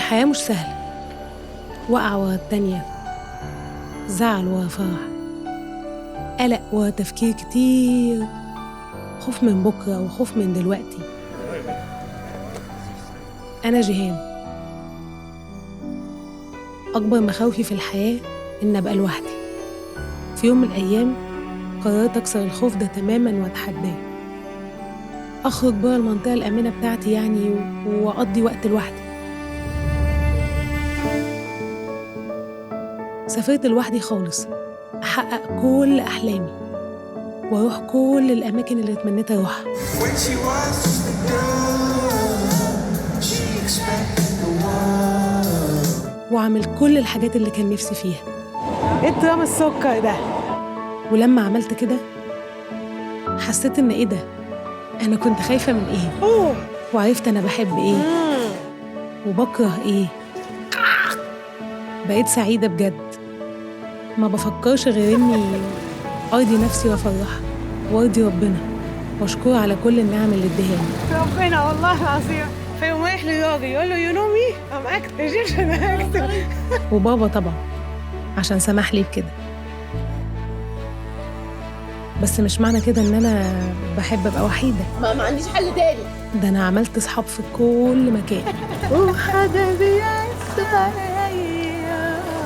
الحياة مش سهلة، وقعة ورا التانية، زعل ورا فرح، قلق ورا تفكير كتير، خوف من بكرة وخوف من دلوقتي. أنا جيهان، أكبر مخاوفي في الحياة إن أبقى لوحدي. في يوم من الأيام قررت أكسر الخوف ده تماماً وأتحداه، أخرج برا المنطقة الآمنة بتاعتي يعني وأقضي وقت لوحدي. سافرت لوحدي خالص، أحقق كل أحلامي وأروح كل الأماكن اللي اتمنيت أروحها، وأعمل كل الحاجات اللي كان نفسي فيها. إيه الطعم السكر ده؟ ولما عملت كده حسيت إن إيه ده؟ أنا كنت خايفة من إيه؟ وعرفت أنا بحب إيه وبكره إيه. بقيت سعيدة بجد، ما بفكرش غير إني أرضي نفسي وأفرحها وأرضي ربنا وأشكره على كل النعم اللي اديهاني. ربنا والله العظيم. في يوم رايح لراجل يقول له يو نو مي ام اكتر ايجيبشن اكتر. وبابا طبعا عشان سمح لي بكده، بس مش معنى كده إن أنا بحب أبقى وحيدة. ما عنديش حل تاني. ده أنا عملت صحاب في كل مكان. وحدا بيعسى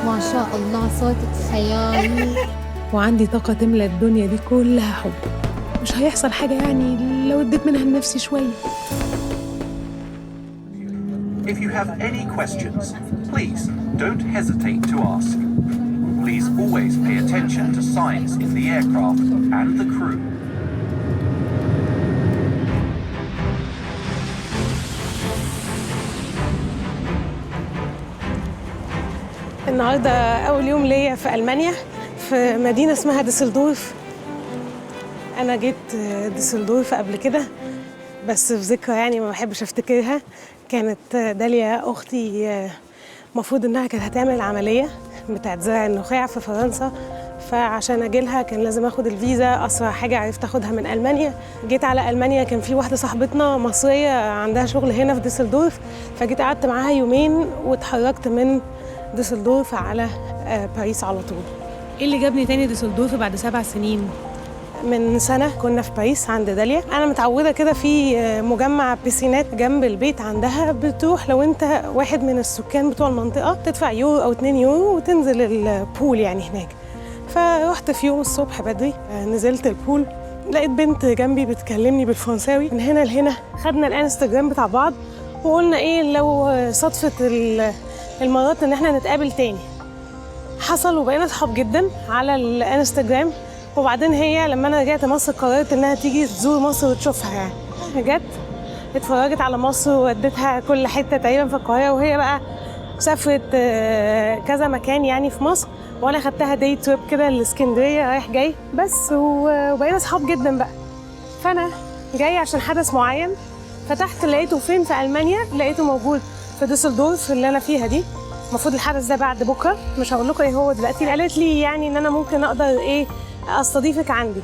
ما شاء الله صوتك خيالي. وعندي طاقة تملى الدنيا دي كلها حب. مش هيحصل حاجة يعني لو اديت منها لنفسي شوية. If you have any questions, please don't hesitate to ask. Please always pay attention to signs in the aircraft and the crew. النهارده أول يوم ليا في ألمانيا في مدينة اسمها ديسلدورف. أنا جيت ديسلدورف قبل كده بس في ذكرى يعني ما بحبش أفتكرها. كانت داليا أختي مفروض إنها كانت هتعمل عملية بتاعت زرع النخاع في فرنسا، فعشان أجيلها كان لازم أخد الفيزا أسرع حاجة عرفت أخدها من ألمانيا. جيت على ألمانيا، كان في واحدة صاحبتنا مصرية عندها شغل هنا في ديسلدورف، فجيت قعدت معاها يومين واتحركت من ديسلدورف على باريس على طول. إيه اللي جابني تاني ديسلدورف بعد 7 سنين؟ من سنة كنا في باريس عند داليا. أنا متعودة كده في مجمع بيسينات جنب البيت عندها، بتروح لو أنت واحد من السكان بتوع المنطقة تدفع يورو أو 2 يورو وتنزل البول يعني هناك. فرحت في يوم الصبح بدري، نزلت البول، لقيت بنت جنبي بتكلمني بالفرنساوي من هنا لهنا. خدنا الانستجرام بتاع بعض وقلنا إيه لو صدفة المرات إن احنا نتقابل تاني. حصل وبقينا صحاب جدا على الانستجرام. وبعدين هي لما انا رجعت مصر قررت انها تيجي تزور مصر وتشوفها يعني. جت اتفرجت على مصر ووديتها كل حته تقريبا في القاهره، وهي بقى سافرت كذا مكان يعني في مصر، وانا خدتها داي تريب كده لاسكندريه رايح جاي بس. وبقينا صحاب جدا بقى. فانا جاي عشان حدث معين، فتحت لقيته فين في المانيا، لقيته موجود في ديسلدورف اللي انا فيها دي. المفروض الحدث ده بعد بكره، مش هقول لكم ايه هو دلوقتي. قالت لي يعني ان انا ممكن اقدر ايه استضيفك عندي،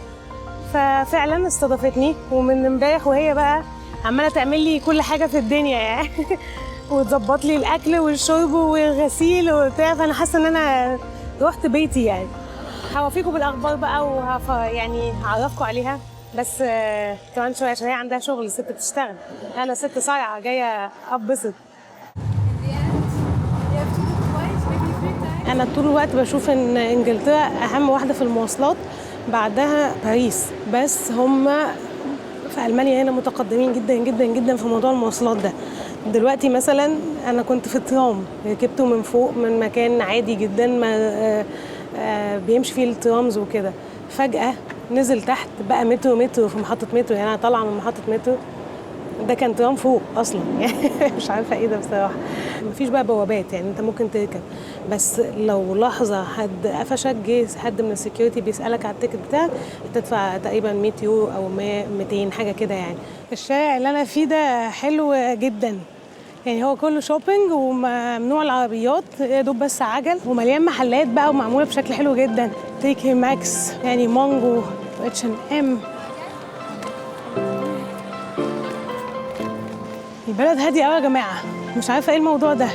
ففعلا استضافتني. ومن امبارح وهي بقى عماله تعمل لي كل حاجه في الدنيا يعني وتظبط لي الاكل والشرب والغسيل وبتاع. فانا حاسه ان انا رحت بيتي يعني. هوافيكم بالاخبار بقى يعني هعرفكم عليها، بس كمان شويه عشان هي عندها شغل، ست بتشتغل. انا ست صايعه جايه اتبسط. أنا طول الوقت بشوف إن إنجلترا أهم واحدة في المواصلات، بعدها باريس. بس هم في ألمانيا هنا متقدمين جدا جدا جدا في موضوع المواصلات ده. دلوقتي مثلا أنا كنت في الترام، ركبته من فوق من مكان عادي جدا ما بيمشي فيه الترامز وكده، فجأة نزل تحت بقى مترو في محطة مترو. يعني أنا طالعة من محطة مترو، ده كان ترام فوق اصلا يعني مش عارفه ايه ده بصراحه. مفيش بقى بوابات يعني انت ممكن تركب، بس لو لحظه حد قفشك، جه حد من السكيورتي بيسالك على التيكت بتاعك، تدفع تقريبا 100 يورو او 200 حاجه كده يعني. الشارع اللي انا فيه ده حلو جدا يعني، هو كله شوبينج وممنوع العربيات، يا دوب بس عجل، ومليان محلات بقى ومعموله بشكل حلو جدا. تيكي ماكس يعني، مانجو، H&M. البلد هادية قوي يا جماعة، مش عارفة ايه الموضوع ده.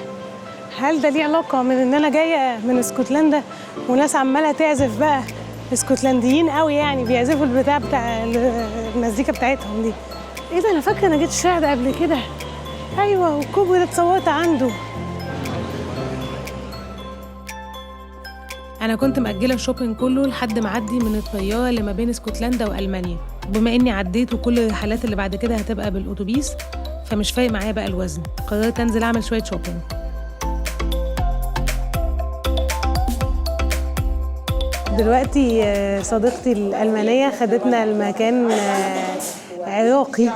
هل ده ليه علاقة من إن أنا جاية من اسكتلندا وناس عمالة تعزف بقى اسكتلنديين قوي يعني بيعزفوا البتاع بتاع المزيكا بتاعتهم دي؟ إيه ده، أنا فاكرة أنا جيت الشارع ده قبل كده. أيوه، والكوبري ده اتصورت عنده. أنا كنت مأجلة الشوبينج كله لحد ما أعدي من الطيارة اللي ما بين اسكتلندا وألمانيا. بما إني عديت وكل الرحلات اللي بعد كده هتبقى بالأتوبيس فمش فارق معايا بقى الوزن، قررت أنزل أعمل شوية شوبينج. دلوقتي صديقتي الألمانية خدتنا المكان عراقي،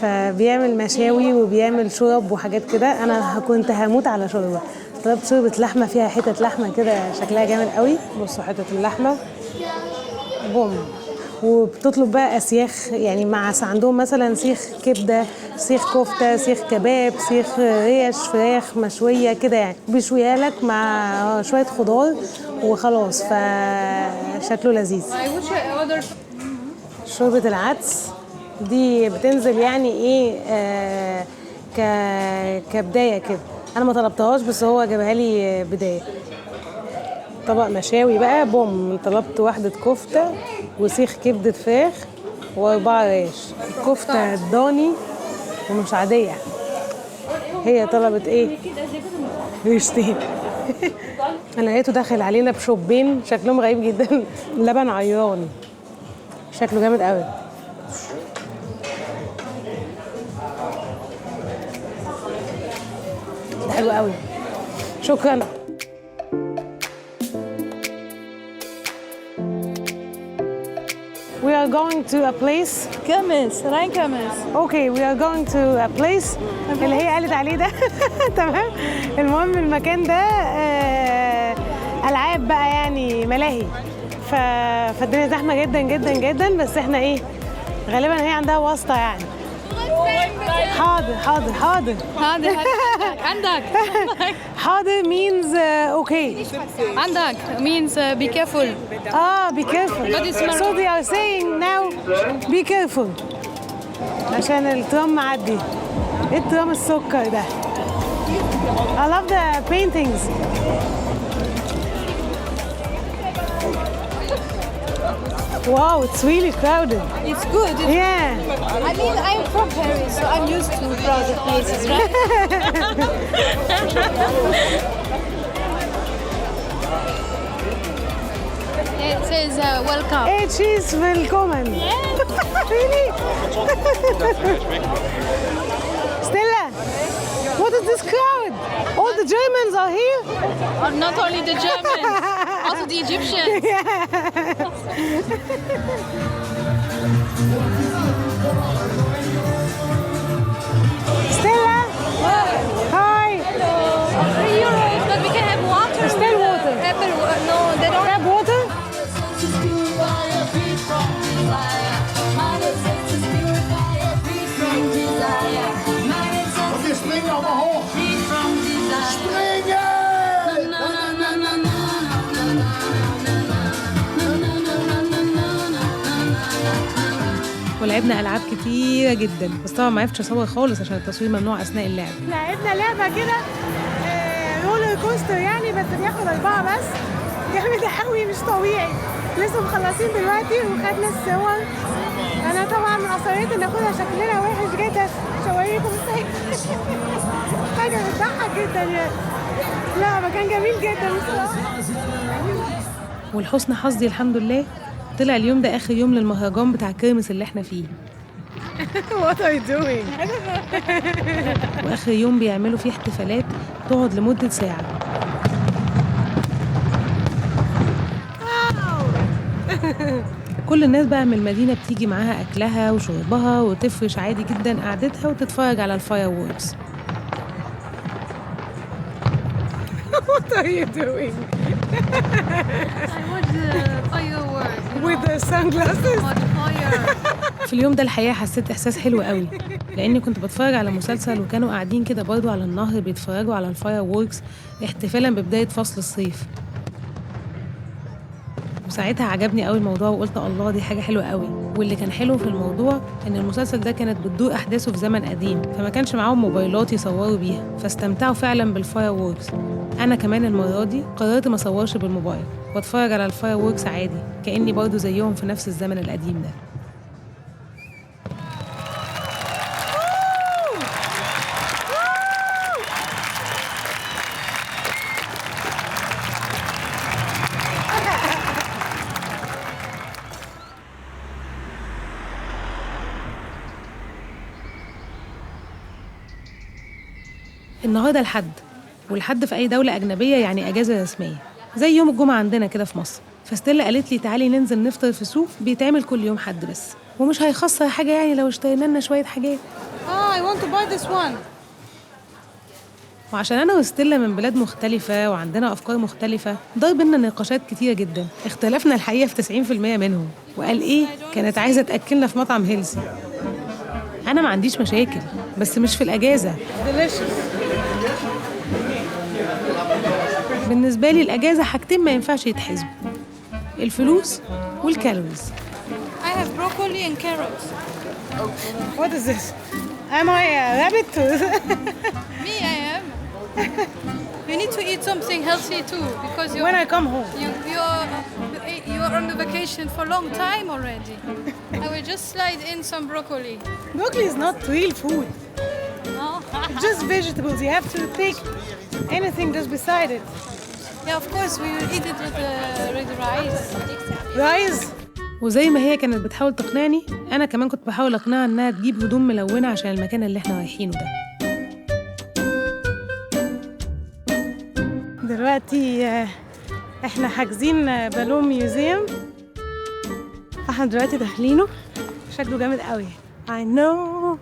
فبيعمل مشاوي وبيعمل شرب وحاجات كده. أنا كنت هموت على شوربة، طلبت شوربة لحمة فيها حتة لحمة كده شكلها جامد قوي. بصوا حتة اللحمة بوم. وبتطلب بقى أسياخ يعني مع عندهم مثلا سيخ كبدة، سيخ كفتة، سيخ كباب، سيخ ريش، فراخ مشوية كده يعني، بيشويها لك مع شوية خضار وخلاص، فشكله لذيذ. شوربة العدس دي بتنزل يعني ايه كبداية كده. انا ما طلبتهاش بس هو جابها لي بداية. طبق مشاوي بقى بوم. طلبت واحدة كفتة وسيخ كبدة فراخ و4 ريش. الكفتة الضاني ومش عادية. هي طلبت ايه؟ ريشتين. انا لقيته داخل علينا بشوبين شكلهم غريب جدا. لبن عيران شكله جامد قوي. حلو قوي. شكرا. We are going to a place. كمس راين كمس. Okay, we are going to a place اللي هي قالت عليه ده. تمام. المهم المكان ده ألعاب بقى يعني ملاهي. فالدنيا زحمة جدا جدا جدا، بس احنا ايه غالبا هي عندها واسطة يعني. حاضر حاضر حاضر. هذا عندك. حاضر means okay. عندك means be careful. be careful. So they are saying now be careful. عشان الترام معدي. ايه الترام السكر ده؟ I love the paintings. Wow, it's really crowded. It's good. Yeah. I mean, I'm from Paris, so I'm used to crowded places, right? It says welcome. Hey, cheese, willkommen. Really? Stella, what is this crowd? All the Germans are here? Or not only the Germans, also the Egyptians. Stella? Hi. Hello. 3 euros, but we can have water. Still water. No, they don't have Have water? Okay, spring allemaal hoog. Springen! ولعبنا ألعاب كتيرة جدا، بس طبعا ما عرفتش أصور خالص عشان التصوير ممنوع أثناء اللعب. لعبنا لعبة كده رولر كوستر يعني، بس بياخد 4 بس. جامد قوي مش طبيعي. لسه مخلصين دلوقتي وخدنا الصور. أنا طبعا أصريت إن آخدها شكلنا وحش جدا، شويكم ازاي. حاجة بتضحك جدا يعني. لا مكان جميل جدا بصراحة. ولحسن حظي الحمد لله طلع اليوم ده آخر يوم للمهرجان بتاع كرمس اللي احنا فيه. What are you doing? وآخر يوم بيعملوا فيه احتفالات تقعد لمدة ساعة. كل الناس بقى من المدينة بتيجي معاها أكلها وشربها وتفرش عادي جدا قعدتها وتتفرج على الفاير ووركس. What are you doing? I watch the fireworks. With the sunglasses? Watch fire. في اليوم ده الحقيقة حسيت إحساس حلو قوي، لأني كنت بتفرج على مسلسل وكانوا قاعدين كده برضو على النهر بيتفرجوا على الفاير ووركس احتفالا ببداية فصل الصيف. وساعتها عجبني قوي الموضوع وقلت الله دي حاجة حلوة قوي. واللي كان حلو في الموضوع إن المسلسل ده كانت بتدور أحداثه في زمن قديم، فما كانش معاهم موبايلات يصوروا بيها، فاستمتعوا فعلا بالفاير ووركس. أنا كمان المرة دي قررت ما أصورش بالموبايل وأتفرج على الفاير ووركس عادي، كأني برضه زيهم في نفس الزمن القديم ده. النهارده الحد، والحد في أي دولة أجنبية يعني أجازة رسمية، زي يوم الجمعة عندنا كده في مصر. فستيلا قالت لي تعالي ننزل نفطر في سوق بيتعمل كل يوم حد بس، ومش هيخسر حاجة يعني لو اشترينا لنا شوية حاجات. I want to buy this one. وعشان أنا وستيلا من بلاد مختلفة وعندنا أفكار مختلفة، دار بينا نقاشات كتيرة جدا، اختلفنا الحقيقة في 90% منهم. وقال إيه؟ كانت عايزة تأكلنا في مطعم هيلسي. أنا ما عنديش مشاكل، بس مش في الأجازة. Delicious. بالنسبة لي الأجازة حاجتين ما ينفعش يتحسبوا: الفلوس والكالوريز. I have broccoli and carrots. What is this? Am I a rabbit? Me, I am. You need to eat something healthy too, because When I come home. you're on the vacation for a long time already. I will just slide in some broccoli. Broccoli is not real food. No? It's just vegetables. You have to take anything just beside it. Yeah, of course we will eat it with rice. Rice. وزي ما هي كانت بتحاول تقنعني، أنا كمان كنت بحاول أقنعها إنها تجيب هدوم ملونة عشان المكان اللي إحنا رايحينه ده. دلوقتي احنا حاجزين بالون ميوزيوم، احنا دلوقتي داخلينه. شكله جامد قوي. I know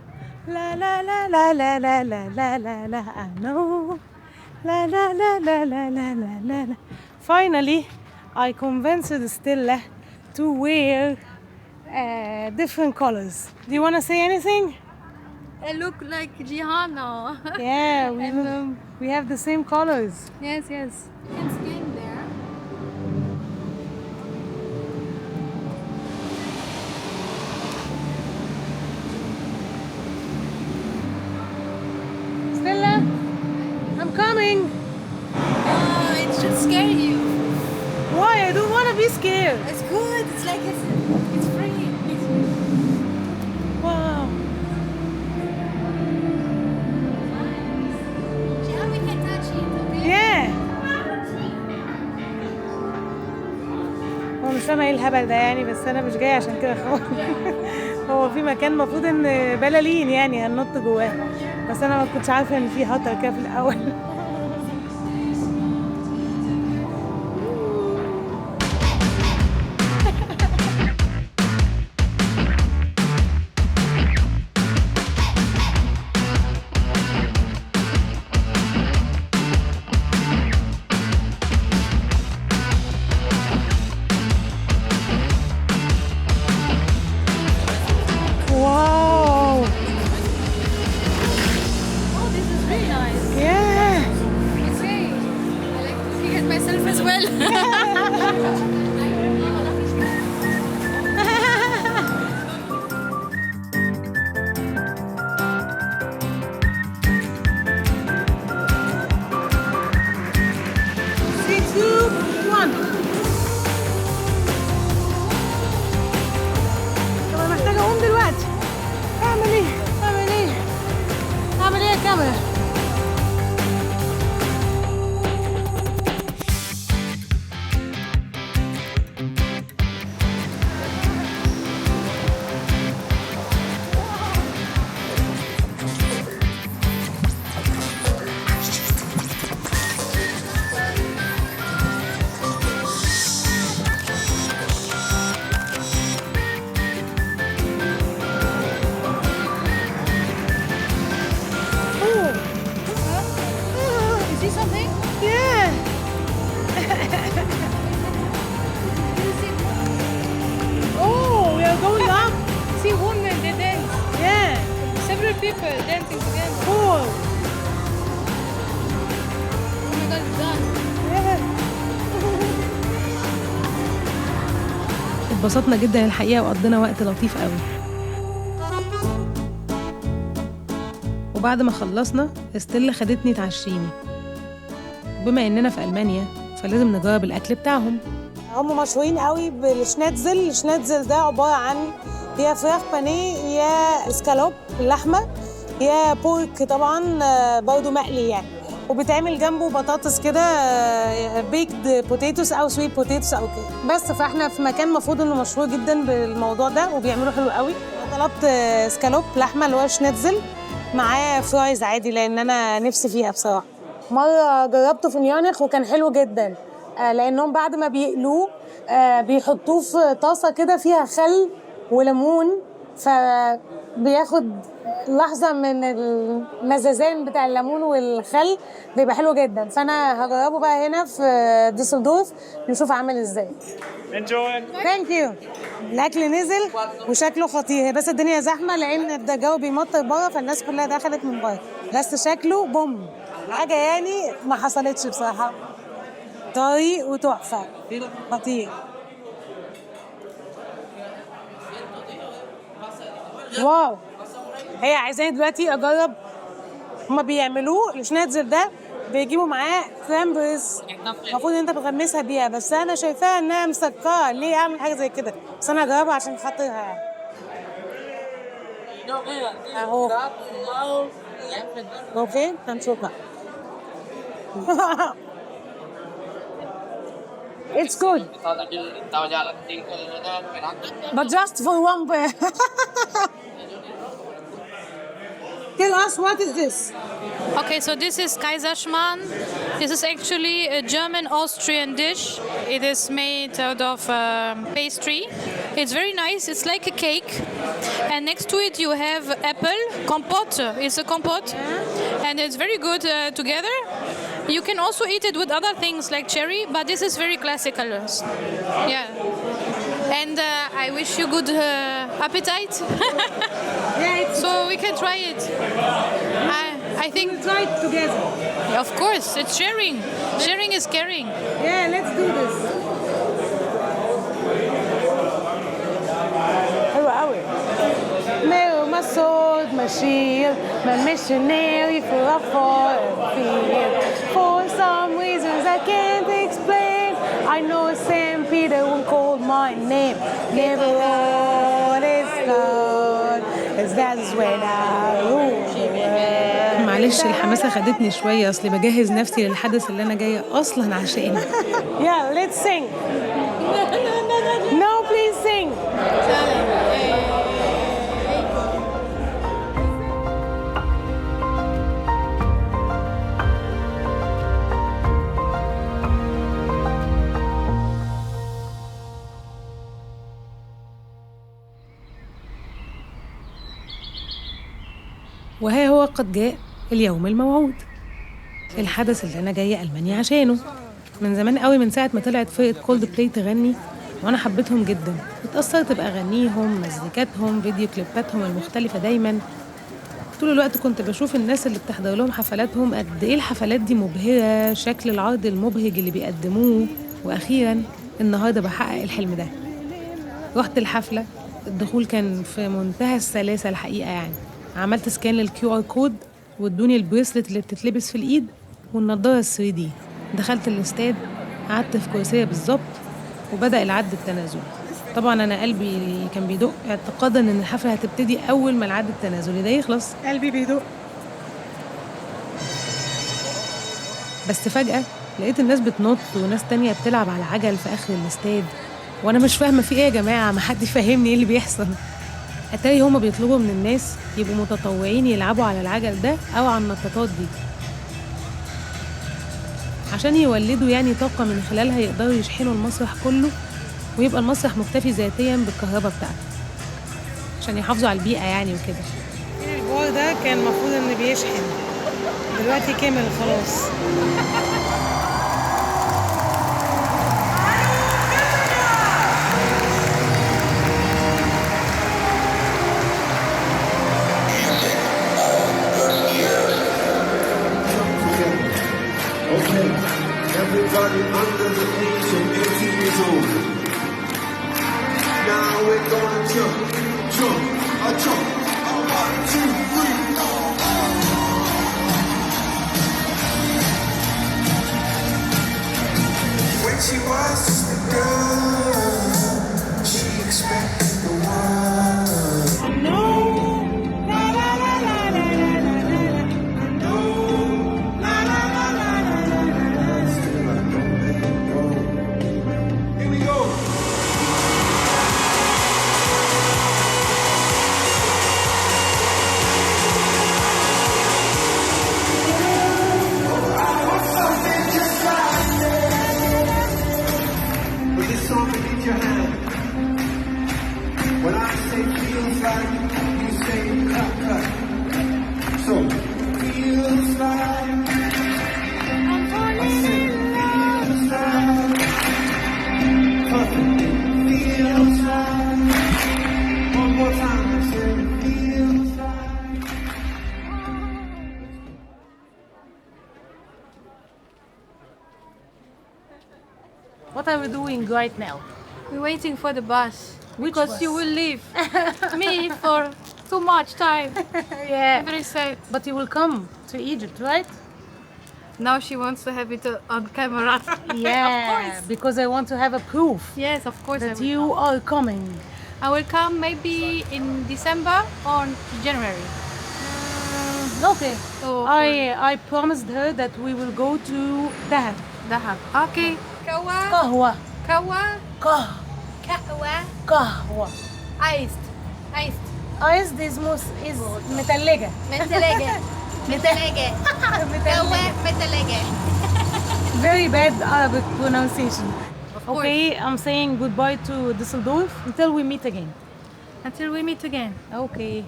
لا لا لا لا لا لا لا لا لا لا I know لا لا لا لا لا لا لا لا لا. Finally I convinced Stella to wear different colors. Do you want to say anything? I look like Gihanna. Yeah, we have the same colors. Yes, yes. You can scan there. Stella, I'm coming. It should scare you. Why? I don't want to be scared. It's good. It's like it's free. Wow. Yeah, we can touch it, okay? Yeah. هو مش فاهمة ايه الهبل ده يعني، بس انا مش جاية عشان كده خالص. هو في مكان المفروض ان بلالين يعني هننط جواه، بس انا ما كنتش عارفة ان في هطل كده في الاول. Wow. Oh, this is really nice. Yeah. Okay. I like looking at myself as well. Three, two, one. طب انا محتاجة اقوم دلوقتي. اعمل ايه؟ اعمل ايه؟ اعمل ايه يا كاميرا؟ اتبسطنا جدا الحقيقة وقضينا وقت لطيف قوي. وبعد ما خلصنا ستيلا خدتني تعشيني. بما إننا في ألمانيا فلازم نجرب الأكل بتاعهم. هم مشهورين قوي بالشناتزل. الشناتزل ده عبارة عن يا فراخ بانيه يا اسكالوب اللحمة يا بورك طبعا برضو مقلي يعني، وبتعمل جنبه بطاطس كده بيكد بوتيتوس او سويت بوتيتوس او كده بس. فاحنا في مكان مفروض انه مشهور جدا بالموضوع ده وبيعملوا حلو قوي. طلبت اسكالوب لحمة اللي هو شناتزل معاه فرايز عادي لان انا نفسي فيها بصراحة. مرة جربته في ميونخ وكان حلو جدا لانهم بعد ما بيقلوه بيحطوه في طاسة كده فيها خل وليمون، فبياخد لحظة من المزازان بتاع الليمون والخل بيبقى حلو جدا. فأنا هجربه بقى هنا في ديسلدورف نشوف عامل ازاي. Enjoy. Thank you. الأكل نزل وشكله خطير، بس الدنيا زحمة لأن ده الجو بيمطر بره فالناس كلها دخلت من بره، بس شكله بوم حاجة يعني ما حصلتش بصراحة. طري وتحفة خطير. واو، هي عايزاني دلوقتي اجرب. هما بيعملوه الشناتزل ده بيجيبوا معاه كرامبرز، المفروض ان انت بتغمسها بيها، بس انا شايفاها انها مسكره. ليه اعمل حاجه زي كده؟ بس انا هجربها عشان خاطرها اهو. اوكي هنشوفها. It's good. But just for one bear. Tell us, what is this? Okay, so this is Kaiserschmarrn. This is actually a German-Austrian dish. It is made out of pastry. It's very nice. It's like a cake. And next to it you have apple compote. It's a compote. And it's very good together. You can also eat it with other things like cherry, but this is very classical. Yeah. And I wish you good appetite. So we can try it. I think We'll try it together. Of course, it's sharing. Sharing is caring. Yeah, let's do this. حلو قوي. Nail my sword, my shield, my missionary for a foreign field. For some reasons I can't explain, I know St. Peter won't call my name. Never what is God, as that's when I rule the world. معلش الحماسة خدتني شوية، أصلي بجهز نفسي للحدث اللي أنا جاية أصلاً عشانه. Yeah, let's sing. No, please sing. وها هو قد جاء اليوم الموعود، الحدث اللي أنا جاية ألمانيا عشانه. من زمان قوي، من ساعة ما طلعت فرقة كولد بلاي تغني وأنا حبيتهم جدا، اتأثرت بأغانيهم، مزيكاتهم، فيديو كليباتهم المختلفة. دايما طول الوقت كنت بشوف الناس اللي بتحضر لهم حفلاتهم قد إيه الحفلات دي مبهرة، شكل العرض المبهج اللي بيقدموه. وأخيرا النهاردة بحقق الحلم ده. رحت الحفلة، الدخول كان في منتهى السلاسة الحقيقة يعني. عملت سكان للكيو ار كود وادوني البريسلت اللي بتتلبس في الايد والنضاره ال3D. دخلت الاستاد، قعدت في كرسيه بالظبط، وبدا العد التنازلي. طبعا انا قلبي كان بيدق اعتقادا ان الحفله هتبتدي اول ما العد التنازلي ده يخلص. قلبي بيدق. بس فجاه لقيت الناس بتنط وناس تانية بتلعب على عجل في اخر الاستاد، وانا مش فاهمه في ايه يا جماعه، ما حد يفهمني ايه اللي بيحصل. اتاري هما بيطلبوا من الناس يبقوا متطوعين يلعبوا على العجل ده او على النطاطات دي عشان يولدوا يعني طاقة من خلالها يقدروا يشحنوا المسرح كله، ويبقى المسرح مكتفي ذاتيا بالكهرباء بتاعته عشان يحافظوا على البيئة يعني وكده. البار ده كان المفروض ان بيشحن، دلوقتي كامل خلاص. Everybody under the age of 18 years old. we're gonna jump, jump, a jump, a 1, 2, 3. When she was just a girl, she expected the world. No. La la la la la la la la. No. La la la la la la la. Here we go. With this song in your hand, when I say feels like, you say cut, cut. So, feels like, I said feels like, perfect, feels like, one more time, I said feels like. What are we doing right now? We're waiting for the bus. Which because bus? you will leave me for too much time. Yeah. Very sad. But you will come to Egypt, right? Now she wants to have it on camera. Yeah. Of course. Because I want to have a proof Yes, of course. that I will you come. are coming. I will come maybe in December or January. Okay. So I promised her that we will go to Dahab. Dahab. Okay. Kawa. Kahwa. Kawa. Kah. Kawa. Kahwa. Iced. Iced. Ice is متلجة. متلجة متلجة كوا متلجة. Very bad Arabic pronunciation. Of course. Okay, I'm saying goodbye to Düsseldorf until we meet again. Until we meet again. Okay.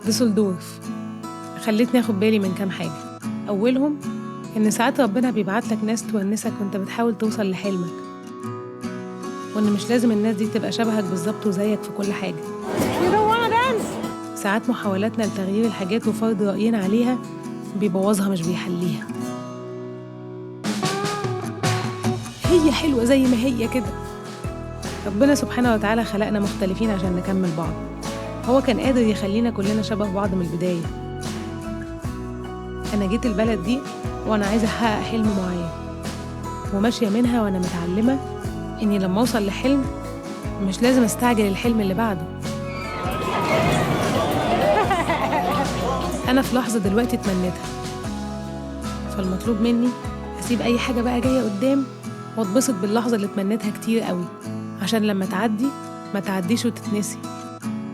ديسلدورف خلتني اخد بالي من كام حاجة. أولهم إن ساعات ربنا بيبعت لك ناس تونسك وأنت بتحاول توصل لحلمك، وإن مش لازم الناس دي تبقى شبهك بالظبط وزيك في كل حاجة. You don't wanna dance? ساعات محاولاتنا لتغيير الحاجات وفرض رأينا عليها بيبوظها مش بيحليها. هي حلوة زي ما هي كده. ربنا سبحانه وتعالى خلقنا مختلفين عشان نكمل بعض. هو كان قادر يخلينا كلنا شبه بعض من البداية. أنا جيت البلد دي وأنا عايزة أحقق حلم معين، وماشية منها وأنا متعلمة إني لما أوصل لحلم مش لازم أستعجل الحلم اللي بعده. أنا في لحظة دلوقتي اتمنيتها، فالمطلوب مني أسيب أي حاجة بقى جاية قدام واتبسط باللحظة اللي اتمنيتها كتير قوي، عشان لما تعدي ما تعديش وتتنسي،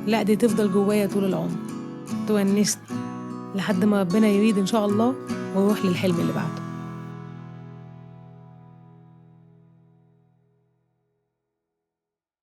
لا دي تفضل جوايا طول العمر تونسني لحد ما ربنا يريد إن شاء الله وأروح للحلم اللي بعده.